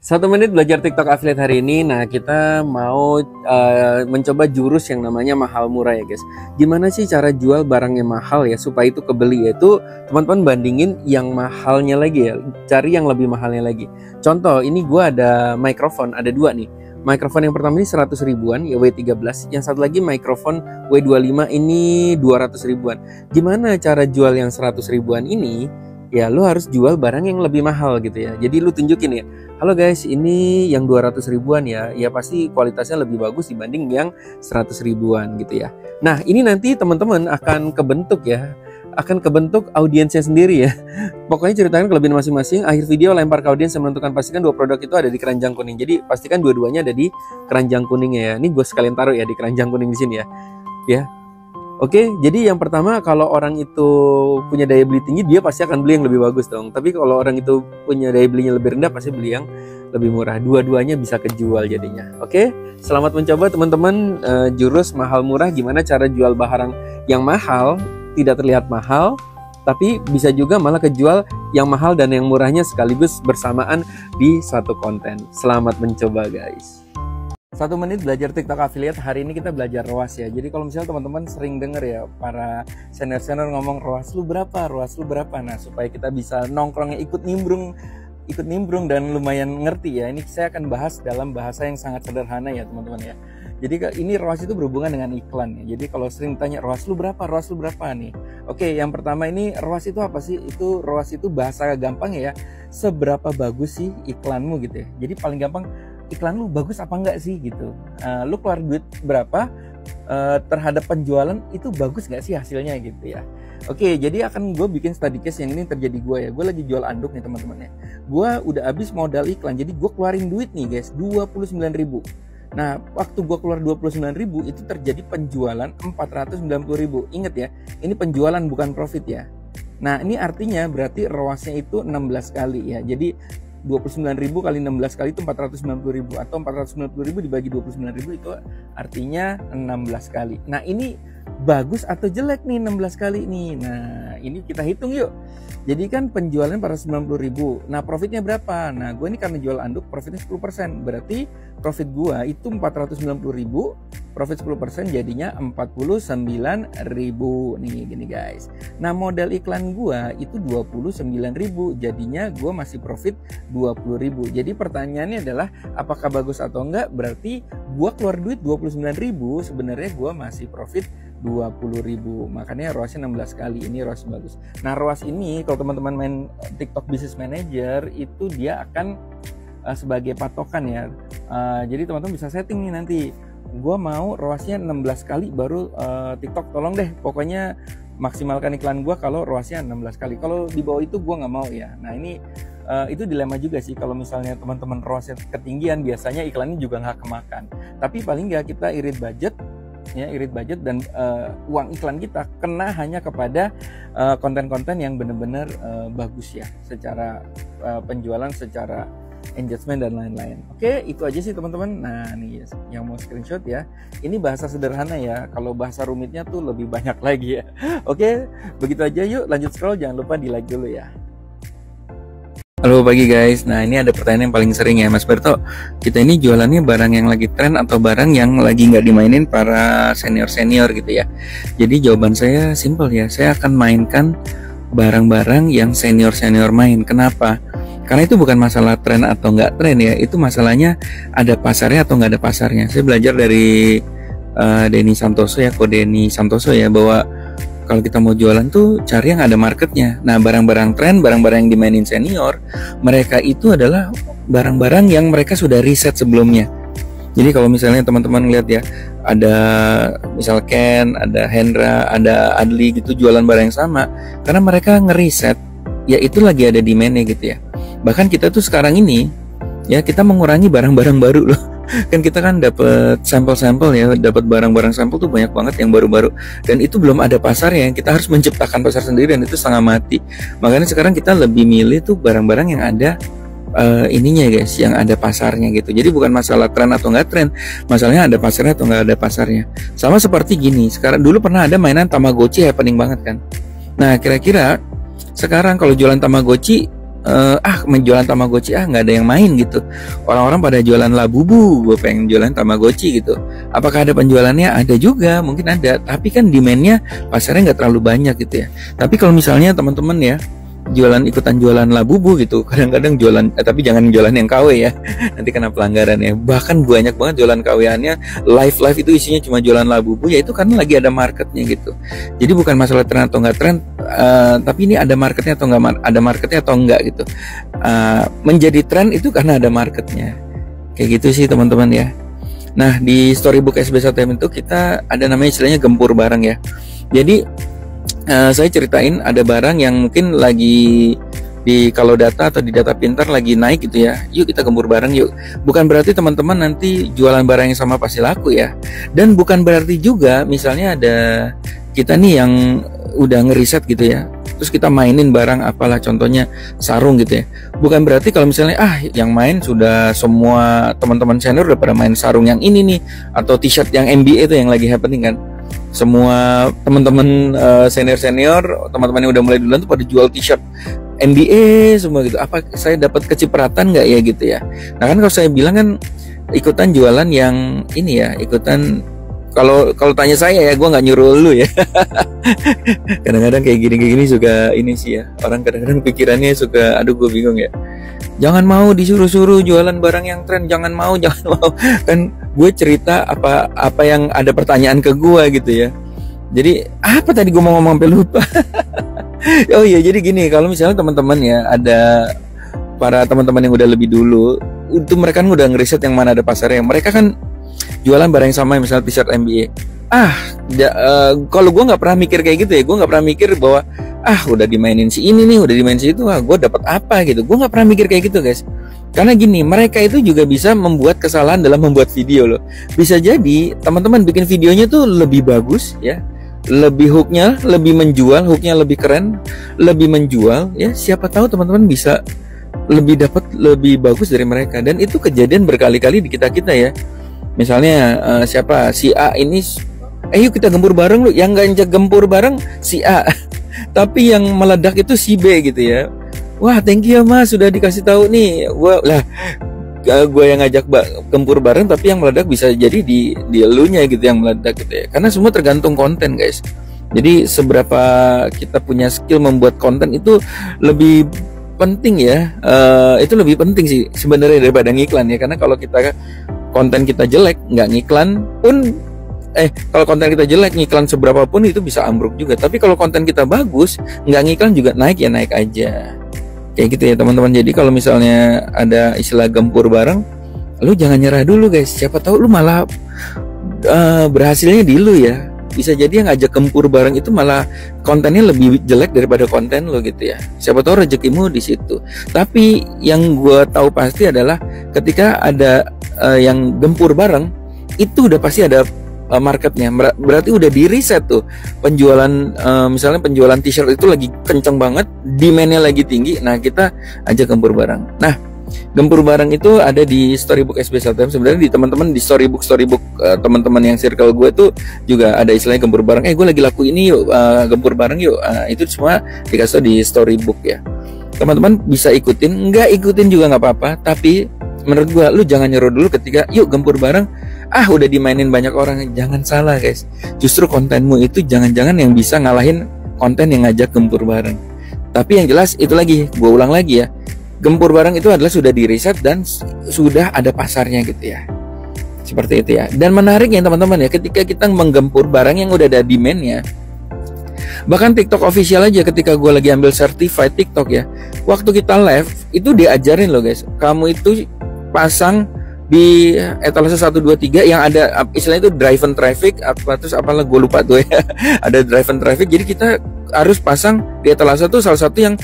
1 menit belajar TikTok affiliate hari ini. Nah, kita mau mencoba jurus yang namanya mahal murah ya guys. Gimana sih cara jual barang yang mahal ya supaya itu kebeli? Yaitu teman-teman bandingin yang mahalnya lagi ya, cari yang lebih mahalnya lagi. Contoh, ini gua ada mikrofon, ada dua nih. Mikrofon yang pertama ini 100 ribuan ya W13, yang satu lagi mikrofon W25 ini 200 ribuan. Gimana cara jual yang 100 ribuan ini? Ya lu harus jual barang yang lebih mahal gitu ya. Jadi lu tunjukin ya, halo guys, ini yang 200 ribuan ya pasti kualitasnya lebih bagus dibanding yang 100 ribuan gitu ya. Nah ini nanti teman-teman akan kebentuk ya, akan kebentuk audiensnya sendiri ya. Pokoknya ceritakan kelebihan masing-masing, akhir video lempar ke audiens yang menentukan, pastikan dua produk itu ada di keranjang kuning. Jadi pastikan dua-duanya ada di keranjang kuningnya ya. Ini gue sekalian taruh ya di keranjang kuning di sini ya. Oke, jadi yang pertama kalau orang itu punya daya beli tinggi, dia pasti akan beli yang lebih bagus dong. Tapi kalau orang itu punya daya belinya lebih rendah, pasti beli yang lebih murah. Dua-duanya bisa kejual jadinya. Oke, selamat mencoba teman-teman jurus mahal murah. Gimana cara jual barang yang mahal, tidak terlihat mahal, tapi bisa juga malah kejual yang mahal dan yang murahnya sekaligus bersamaan di satu konten. Selamat mencoba guys. 1 menit belajar TikTok affiliate. Hari ini kita belajar ROAS ya. Jadi kalau misalnya teman-teman sering denger ya para senior-senior ngomong ROAS lu berapa, ROAS lu berapa. Nah supaya kita bisa nongkrongnya ikut nimbrung dan lumayan ngerti ya. Ini saya akan bahas dalam bahasa yang sangat sederhana ya teman-teman ya. Jadi ini ROAS itu berhubungan dengan iklan ya. Jadi kalau sering tanya ROAS lu berapa nih. Oke, yang pertama ini ROAS itu apa sih? Itu ROAS itu bahasa gampang ya. Seberapa bagus sih iklanmu gitu ya. Jadi paling gampang, iklan lu bagus apa enggak sih gitu. Lu keluar duit berapa terhadap penjualan itu bagus nggak sih hasilnya gitu ya. Oke, jadi akan gue bikin study case yang ini terjadi gue ya. Gue lagi jual anduk nih teman-teman ya. Gue udah habis modal iklan, jadi gue keluarin duit nih guys 29.000. Nah waktu gue keluar 29.000 itu terjadi penjualan 490.000. Ingat ya, ini penjualan bukan profit ya. Nah ini artinya berarti ROAS-nya itu 16 kali ya. Jadi 29.000 kali 16 kali itu 490.000, atau 490.000 dibagi 29.000 itu artinya 16 kali. Nah ini bagus atau jelek nih 16 kali nih. Nah ini kita hitung yuk. Jadi kan penjualan 490.000. Nah profitnya berapa? Nah gue ini karena jual anduk profitnya 10%. Berarti profit gue itu 490.000, profit 10% jadinya 49.000 nih gini guys. Nah modal iklan gue itu 29.000, jadinya gue masih profit 20.000. Jadi pertanyaannya adalah apakah bagus atau enggak? Berarti gue keluar duit 29.000, sebenarnya gue masih profit 20.000. Makanya ROAS-nya 16 kali. Ini ROAS bagus. Nah ROAS ini kalau teman-teman main TikTok Business Manager itu dia akan sebagai patokan ya. Jadi teman-teman bisa setting nih nanti, gue mau ROAS-nya 16 kali baru TikTok tolong deh pokoknya maksimalkan iklan gue kalau ROAS-nya 16 kali. Kalau di bawah itu gue nggak mau ya. Nah ini itu dilema juga sih. Kalau misalnya teman-teman ROAS-nya ketinggian, biasanya iklannya juga nggak kemakan. Tapi paling nggak kita irit budget dan uang iklan kita kena hanya kepada konten-konten yang benar-benar bagus ya, secara penjualan, secara engagement dan lain-lain. Oke, itu aja sih teman-teman. Nah nih yang mau screenshot ya, ini bahasa sederhana ya. Kalau bahasa rumitnya tuh lebih banyak lagi ya. Oke, begitu aja, yuk lanjut scroll. Jangan lupa di like dulu ya. Halo pagi guys. Nah ini ada pertanyaan yang paling sering ya, Mas Berto, kita ini jualannya barang yang lagi tren atau barang yang lagi nggak dimainin para senior-senior gitu ya. Jadi jawaban saya simple ya, saya akan mainkan barang-barang yang senior-senior main. Kenapa? Karena itu bukan masalah tren atau nggak tren ya, itu masalahnya ada pasarnya atau nggak ada pasarnya. Saya belajar dari Denny Santoso ya, Denny Santoso ya, bahwa kalau kita mau jualan tuh cari yang ada marketnya. Nah barang-barang tren, barang-barang yang dimainin senior, mereka itu adalah barang-barang yang mereka sudah riset sebelumnya. Jadi kalau misalnya teman-teman lihat ya, ada misal Ken, ada Hendra, ada Adli gitu jualan barang yang sama, karena mereka ngeriset, ya itu lagi ada demand-nya gitu ya. Bahkan kita tuh sekarang ini ya kita mengurangi barang-barang baru loh. Kan kita kan dapat sampel-sampel ya, dapat barang-barang sampel tuh banyak banget yang baru-baru, dan itu belum ada pasarnya. Kita harus menciptakan pasar sendiri dan itu setengah mati. Makanya sekarang kita lebih milih tuh barang-barang yang ada ininya guys, yang ada pasarnya gitu. Jadi bukan masalah tren atau nggak tren, masalahnya ada pasarnya atau nggak ada pasarnya. Sama seperti gini, sekarang dulu pernah ada mainan Tamagotchi happening banget kan. Nah kira-kira sekarang kalau jualan Tamagotchi menjualan Tamagotchi nggak ada yang main gitu. Orang-orang pada jualan Labubu, gue pengen jualan Tamagotchi gitu. Apakah ada penjualannya? Ada juga, mungkin ada. Tapi kan demandnya pasarnya nggak terlalu banyak gitu ya. Tapi kalau misalnya teman-teman ya ikutan jualan Labubu gitu, kadang-kadang jualan, tapi jangan jualan yang KW ya, nanti kena pelanggaran ya. Bahkan banyak banget jualan KW-annya, live itu isinya cuma jualan Labubu, ya itu karena lagi ada marketnya gitu. Jadi bukan masalah tren atau nggak tren, tapi ini ada marketnya atau nggak ada marketnya atau enggak gitu. Menjadi tren itu karena ada marketnya, kayak gitu sih teman-teman ya. Nah, di Storybook SB1M itu kita ada namanya istilahnya gempur bareng ya. Jadi saya ceritain ada barang yang mungkin lagi di kalau data atau di data pintar lagi naik gitu ya. Yuk kita gempur bareng yuk. Bukan berarti teman-teman nanti jualan barang yang sama pasti laku ya. Dan bukan berarti juga misalnya ada kita nih yang udah ngeriset gitu ya, terus kita mainin barang apalah, contohnya sarung gitu ya. Bukan berarti kalau misalnya yang main sudah semua teman-teman senior udah pada main sarung yang ini nih, atau t-shirt yang NBA itu yang lagi happening kan. Semua teman-teman senior, teman-teman yang udah mulai duluan tuh pada jual t-shirt NBA semua gitu. Apa saya dapat kecipratan nggak ya gitu ya? Nah kan kalau saya bilang kan ikutan jualan yang ini ya, ikutan kalau tanya saya ya, gue nggak nyuruh lu ya. Kadang-kadang kayak gini suka ini sih ya, orang kadang-kadang pikirannya suka, aduh gue bingung ya. Jangan mau disuruh-suruh jualan barang yang tren, jangan mau. Kan gue cerita apa yang ada pertanyaan ke gue gitu ya. Jadi apa tadi gue mau ngomong sampai lupa. Oh iya, jadi gini, kalau misalnya teman-teman ya ada para teman-teman yang udah lebih dulu, itu mereka kan udah ngeriset yang mana ada pasarnya. Mereka kan jualan barang yang sama, misalnya t-shirt NBA. Kalau gue nggak pernah mikir kayak gitu ya, gue nggak pernah mikir bahwa udah dimainin si ini nih, udah dimainin si itu, gue dapat apa gitu. Gue nggak pernah mikir kayak gitu guys. Karena gini, mereka itu juga bisa membuat kesalahan dalam membuat video loh. Bisa jadi teman-teman bikin videonya tuh lebih bagus ya, lebih hooknya, lebih menjual, hooknya lebih keren, lebih menjual ya. Siapa tahu teman-teman bisa lebih dapat lebih bagus dari mereka. Dan itu kejadian berkali-kali di kita ya. Misalnya siapa si A ini, yuk kita gempur bareng lu. Yang nggak gempur bareng si A, tapi yang meledak itu si B gitu ya. Wah, thank you ya mas, sudah dikasih tahu nih. Gue yang ngajak gempur bareng, tapi yang meledak bisa jadi di elunya gitu yang meledak gitu ya. Karena semua tergantung konten guys. Jadi seberapa kita punya skill membuat konten itu lebih penting ya. Itu lebih penting sih sebenarnya daripada ngiklan ya. Karena kalau konten kita jelek, nggak ngiklan pun, kalau konten kita jelek, ngiklan seberapa pun itu bisa ambruk juga. Tapi kalau konten kita bagus, nggak ngiklan juga naik ya naik aja. Kayak gitu ya teman-teman. Jadi kalau misalnya ada istilah gempur bareng, lu jangan nyerah dulu guys. Siapa tahu lu malah berhasilnya di lu ya. Bisa jadi yang ngajak gempur bareng itu malah kontennya lebih jelek daripada konten lo gitu ya. Siapa tahu rezekimu di situ. Tapi yang gue tahu pasti adalah ketika ada yang gempur bareng, itu udah pasti ada marketnya. Berarti udah di riset tuh penjualan, misalnya penjualan t-shirt itu lagi kenceng banget, demandnya lagi tinggi. Nah kita ajak gempur bareng. Nah gempur bareng itu ada di Storybook SB1M. Sebenarnya di teman-teman di Storybook teman-teman yang circle gue tuh juga ada istilahnya gempur bareng. Gue lagi laku ini yuk, gempur bareng yuk. Itu semua dikasih di Storybook ya. Teman-teman bisa ikutin, nggak ikutin juga nggak apa-apa. Tapi menurut gue, lu jangan nyuruh dulu ketika yuk gempur bareng. Udah dimainin banyak orang. Jangan salah guys. Justru kontenmu itu jangan-jangan yang bisa ngalahin konten yang ngajak gempur bareng. Tapi yang jelas itu lagi, gue ulang lagi ya. Gempur bareng itu adalah sudah diriset dan sudah ada pasarnya gitu ya. Seperti itu ya. Dan menariknya teman-teman ya, ketika kita menggempur barang yang udah ada demand-nya. Bahkan TikTok official aja, ketika gue lagi ambil certified TikTok ya, waktu kita live itu diajarin loh guys. Kamu itu pasang di etalase 1, 2, 3 yang ada istilahnya itu driven traffic terus apalah gue lupa tuh ya. Ada driven traffic, jadi kita harus pasang di etalase tuh salah satu yang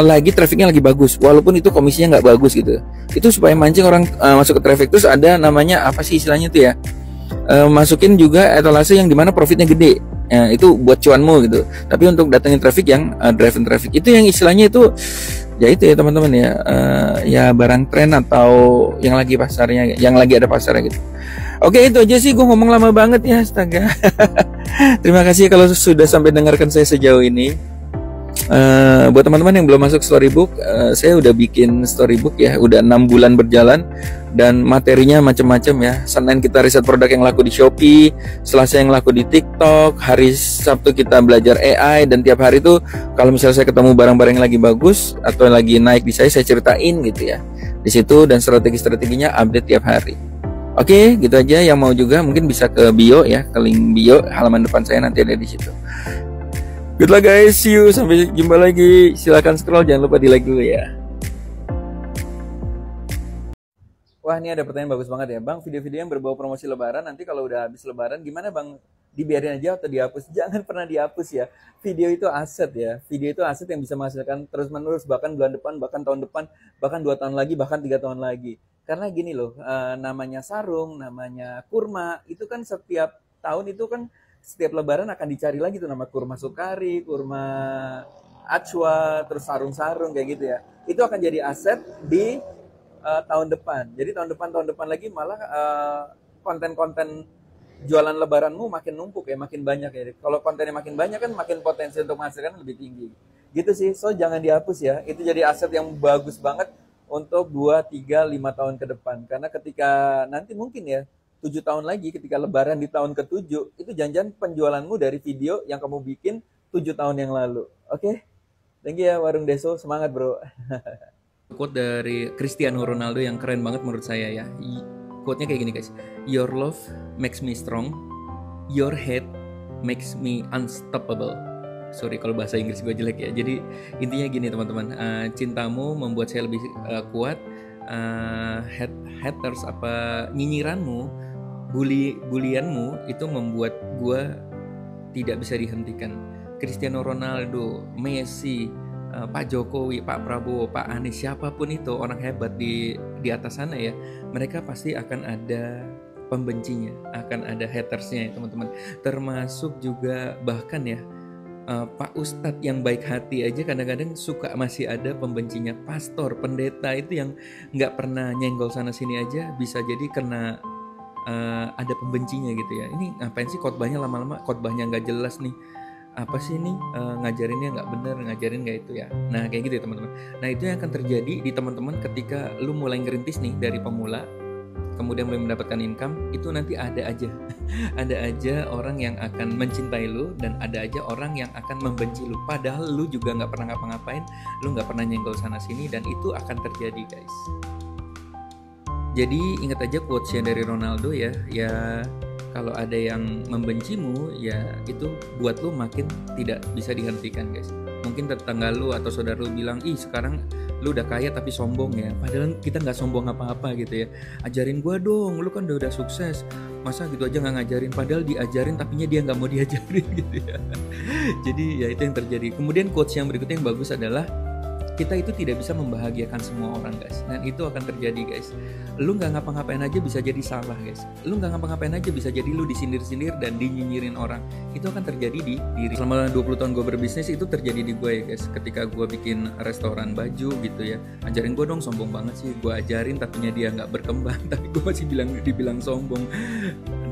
lagi trafficnya lagi bagus, walaupun itu komisinya nggak bagus gitu. Itu supaya mancing orang masuk ke traffic. Terus ada namanya apa sih istilahnya tuh ya, masukin juga etalase yang dimana profitnya gede. Itu buat cuanmu gitu. Tapi untuk datangin traffic yang driven traffic, itu yang istilahnya itu ya itu ya teman-teman ya, ya barang tren atau yang lagi pasarnya, yang lagi ada pasarnya gitu. Oke, itu aja sih, gue ngomong lama banget ya, astaga. Terima kasih kalau sudah sampai dengarkan saya sejauh ini. Buat teman-teman yang belum masuk Storybook, saya udah bikin Storybook ya, udah 6 bulan berjalan dan materinya macam-macam ya. Senin kita riset produk yang laku di Shopee, Selasa yang laku di TikTok, hari Sabtu kita belajar AI, dan tiap hari tuh kalau misalnya saya ketemu barang-barang yang lagi bagus atau lagi naik di saya ceritain gitu ya di situ, dan strategi-strateginya update tiap hari. Oke, gitu aja. Yang mau juga mungkin bisa ke bio ya, ke link bio halaman depan saya, nanti ada di situ. Good luck guys, see you, sampai jumpa lagi. Silahkan scroll, jangan lupa di like dulu ya. Wah, ini ada pertanyaan bagus banget ya, Bang. Video-video yang berbau promosi Lebaran nanti kalau udah habis Lebaran gimana, Bang? Dibiarin aja atau dihapus? Jangan pernah dihapus ya. Video itu aset ya. Video itu aset yang bisa menghasilkan terus-menerus, bahkan bulan depan, bahkan tahun depan, bahkan 2 tahun lagi, bahkan 3 tahun lagi. Karena gini loh, namanya sarung, namanya kurma, itu kan setiap tahun itu kan setiap Lebaran akan dicari lagi tuh nama kurma Sukari, kurma Acwa, terus sarung-sarung kayak gitu ya. Itu akan jadi aset di tahun depan. Jadi tahun depan lagi malah konten-konten jualan Lebaranmu makin numpuk ya, makin banyak ya. Kalau kontennya makin banyak kan makin potensi untuk menghasilkan lebih tinggi. Gitu sih. So jangan dihapus ya. Itu jadi aset yang bagus banget untuk 2, 3, 5 tahun ke depan. Karena ketika nanti mungkin ya 7 tahun lagi ketika Lebaran di tahun ke-7, itu jangan-jangan penjualanmu dari video yang kamu bikin 7 tahun yang lalu. Oke? Thank you ya Warung Deso, semangat bro. Quote dari Cristiano Ronaldo yang keren banget menurut saya ya. Quote-nya kayak gini guys. Your love makes me strong. Your hate makes me unstoppable. Sorry kalau bahasa Inggris gue jelek ya. Jadi intinya gini teman-teman, cintamu membuat saya lebih kuat. Haters apa nyinyiranmu, bulianmu itu membuat gue tidak bisa dihentikan. Cristiano Ronaldo, Messi, Pak Jokowi, Pak Prabowo, Pak Anies, siapapun itu orang hebat di atas sana ya, mereka pasti akan ada pembencinya, akan ada hatersnya ya teman-teman. Termasuk juga bahkan ya Pak Ustadz yang baik hati aja kadang-kadang suka masih ada pembencinya. Pastor, pendeta itu yang nggak pernah nyenggol sana sini aja bisa jadi kena ada pembencinya gitu ya. Ini ngapain sih khotbahnya lama-lama, khotbahnya nggak jelas nih, apa sih nih ngajarinnya nggak bener, ngajarin nggak itu ya. Nah kayak gitu ya teman-teman. Nah itu yang akan terjadi di teman-teman ketika lu mulai ngerintis nih dari pemula, kemudian mulai mendapatkan income, itu nanti ada aja ada aja orang yang akan mencintai lu dan ada aja orang yang akan membenci lu, padahal lu juga nggak pernah ngapa-ngapain, lu nggak pernah nyenggol sana sini, dan itu akan terjadi guys. Jadi ingat aja quotes-nya dari Ronaldo ya, kalau ada yang membencimu ya itu buat lu makin tidak bisa dihentikan guys. Mungkin tetangga lu atau saudara lu bilang, ih sekarang lu udah kaya tapi sombong ya, padahal kita nggak sombong apa-apa gitu ya. Ajarin gua dong, lu kan udah sukses, masa gitu aja nggak ngajarin, padahal diajarin tapinya dia nggak mau diajarin gitu ya. Jadi ya itu yang terjadi. Kemudian quotes yang berikutnya yang bagus adalah, kita itu tidak bisa membahagiakan semua orang guys, dan itu akan terjadi guys. Lu nggak ngapa-ngapain aja bisa jadi salah guys. Lu nggak ngapa-ngapain aja bisa jadi lu disindir-sindir dan dinyinyirin orang. Itu akan terjadi di diri. Selama 20 tahun gue berbisnis itu terjadi di gue ya guys. Ketika gue bikin restoran baju gitu ya, ajarin gue dong, sombong banget sih. Gue ajarin tapinya dia nggak berkembang, tapi gue masih dibilang sombong,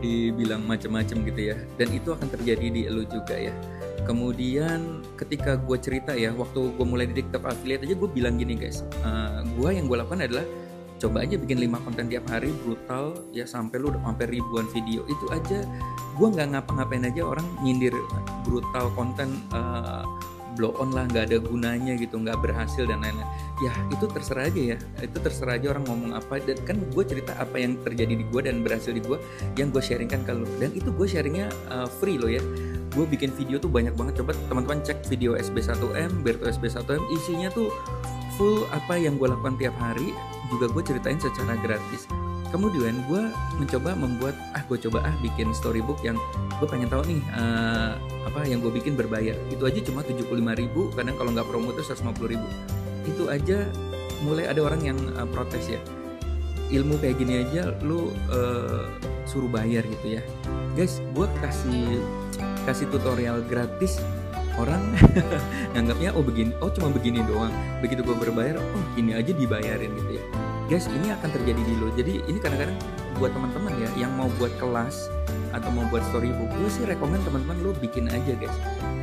dibilang macem-macem gitu ya. Dan itu akan terjadi di lu juga ya. Kemudian ketika gue cerita ya, waktu gue mulai di TikTok affiliate aja gue bilang gini guys, yang gue lakukan adalah coba aja bikin 5 konten tiap hari brutal ya, sampai lu udah sampai ribuan video. Itu aja gue nggak ngapa-ngapain aja orang nyindir brutal konten, blow on lah, nggak ada gunanya gitu, nggak berhasil dan lain-lain. Ya itu terserah aja ya, itu terserah aja orang ngomong apa. Dan kan gue cerita apa yang terjadi di gue dan berhasil di gue, yang gue sharingkan ke lu. Dan itu gue sharingnya free loh ya. Gue bikin video tuh banyak banget, coba teman-teman cek video SB1M, Berto SB1M, isinya tuh full apa yang gue lakukan tiap hari, juga gue ceritain secara gratis. Kemudian gue mencoba membuat, bikin storybook yang gue pengen tahu nih, apa yang gue bikin berbayar. Itu aja cuma 75.000, kadang kalau nggak promo tuh 150.000. Itu aja mulai ada orang yang protes ya, ilmu kayak gini aja lu suruh bayar gitu ya. Guys, gue kasih tutorial gratis, orang nganggapnya cuma begini doang. Begitu gue berbayar, gini aja dibayarin gitu ya. Guys, ini akan terjadi di lo. Jadi ini kadang-kadang buat teman-teman ya yang mau buat kelas atau mau buat storybook, gue sih rekomen teman-teman lu bikin aja guys.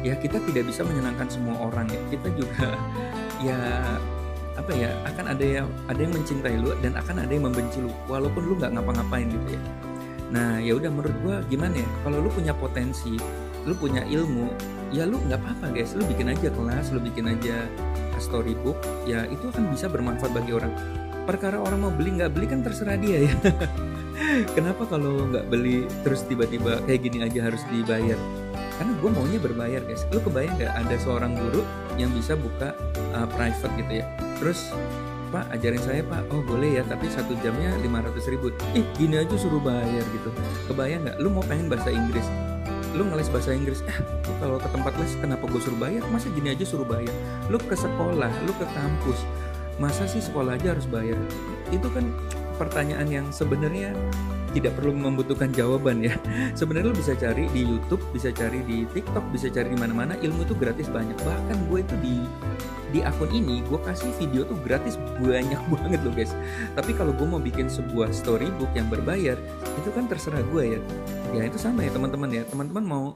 Ya kita tidak bisa menyenangkan semua orang ya. Kita juga ya apa ya, akan ada yang mencintai lu dan akan ada yang membenci lu walaupun lu nggak ngapa-ngapain gitu ya. Nah ya udah, menurut gua gimana ya, kalau lu punya potensi, lu punya ilmu, ya lu nggak apa-apa guys, lu bikin aja kelas, lu bikin aja storybook, ya itu akan bisa bermanfaat bagi orang. Perkara orang mau beli nggak beli kan terserah dia ya. Kenapa kalau nggak beli terus tiba-tiba kayak gini aja harus dibayar? Karena gue maunya berbayar guys. Lu kebayang nggak ada seorang guru yang bisa buka private gitu ya, terus Pak ajarin saya Pak, oh boleh ya, tapi 1 jamnya 500.000. Gini aja suruh bayar gitu. Kebayang nggak? Lu mau pengen bahasa Inggris, lu ngeles bahasa Inggris, kalau ke tempat les kenapa gue suruh bayar? Masa gini aja suruh bayar? Lu ke sekolah, lu ke kampus, masa sih sekolah aja harus bayar? Itu kan pertanyaan yang sebenarnya tidak perlu membutuhkan jawaban ya. Sebenarnya lu bisa cari di YouTube, bisa cari di TikTok, bisa cari di mana-mana, ilmu itu gratis banyak. Bahkan gue itu di akun ini gue kasih video tuh gratis banyak banget loh guys. Tapi kalau gue mau bikin sebuah storybook yang berbayar, itu kan terserah gue ya. Ya itu sama ya teman-teman ya. Teman-teman mau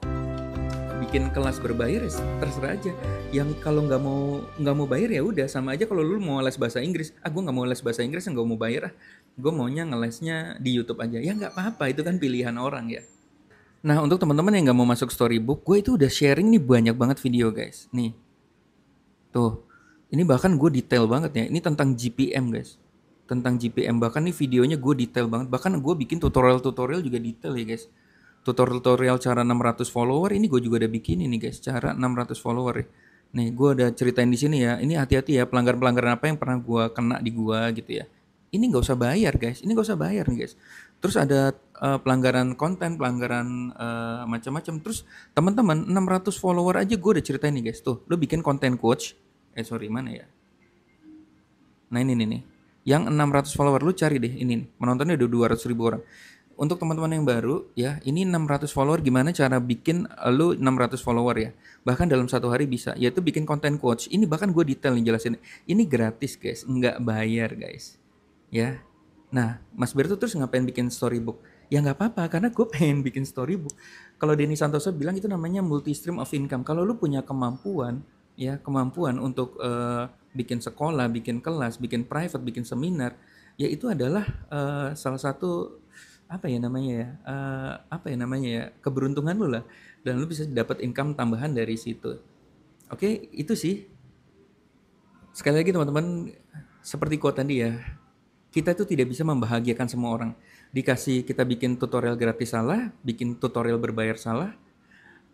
bikin kelas berbayar ya terserah aja. Yang kalau nggak mau bayar ya udah, sama aja kalau lu mau les bahasa Inggris, gue nggak mau les bahasa Inggris, nggak mau bayar, gue maunya ngelesnya di YouTube aja, ya nggak apa-apa, itu kan pilihan orang ya. Nah untuk teman-teman yang nggak mau masuk storybook, gue itu udah sharing nih banyak banget video guys. Nih tuh, ini bahkan gue detail banget ya, ini tentang GPM guys, tentang GPM, bahkan nih videonya gue detail banget, bahkan gue bikin tutorial juga detail ya guys. Tutorial cara 600 follower ini gue juga udah bikin ini guys, cara 600 follower ya. Nih gue udah ceritain di sini ya, ini hati-hati ya, pelanggaran-pelanggaran apa yang pernah gue kena di gue gitu ya. Ini nggak usah bayar guys, ini nggak usah bayar nih guys. Terus ada pelanggaran konten, pelanggaran macam-macam. Terus teman-teman 600 follower aja gue udah ceritain nih guys. Tuh, lu bikin konten coach. Sorry mana ya? Nah ini nih, yang 600 follower lu cari deh ini. Menontonnya udah 200.000 orang. Untuk teman-teman yang baru ya, ini 600 follower gimana cara bikin lu 600 follower ya. Bahkan dalam 1 hari bisa, yaitu bikin konten coach. Ini bahkan gue detail nih jelasin. Ini gratis guys, nggak bayar guys. Ya. Nah, Mas Berto terus ngapain bikin storybook? Ya nggak apa-apa, karena gue pengen bikin storybook. Kalau Denny Santoso bilang itu namanya multi stream of income. Kalau lu punya kemampuan, ya kemampuan untuk bikin sekolah, bikin kelas, bikin private, bikin seminar, ya itu adalah salah satu apa ya namanya ya, keberuntungan lu lah, dan lu bisa dapat income tambahan dari situ. Oke, itu sih. Sekali lagi teman-teman, seperti quote tadi ya, kita tuh tidak bisa membahagiakan semua orang. Dikasih kita bikin tutorial gratis salah, bikin tutorial berbayar salah,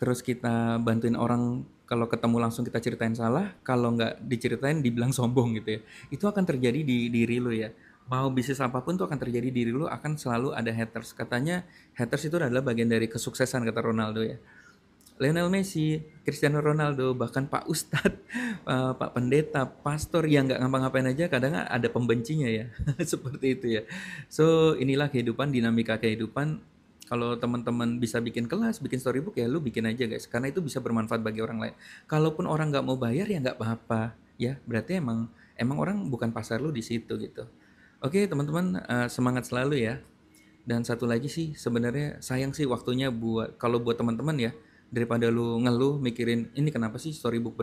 terus kita bantuin orang, kalau ketemu langsung kita ceritain salah, kalau nggak diceritain dibilang sombong gitu ya. Itu akan terjadi di diri lu ya. Mau bisnis apapun tuh akan terjadi di diri lu, akan selalu ada haters. Katanya haters itu adalah bagian dari kesuksesan, kata Ronaldo ya. Lionel Messi, Cristiano Ronaldo, bahkan Pak Ustadz, Pak Pendeta, Pastor yang nggak ngapa-ngapain aja kadang ada pembencinya ya. Seperti itu ya. So inilah kehidupan, dinamika kehidupan. Kalau teman-teman bisa bikin kelas, bikin storybook ya lu bikin aja guys. Karena itu bisa bermanfaat bagi orang lain. Kalaupun orang nggak mau bayar ya nggak apa-apa. Ya berarti emang orang bukan pasar lu di situ gitu. Oke teman-teman, semangat selalu ya. Dan satu lagi sih, sebenarnya sayang sih waktunya buat, kalau buat teman-teman ya, daripada lu ngeluh mikirin ini kenapa sih storybook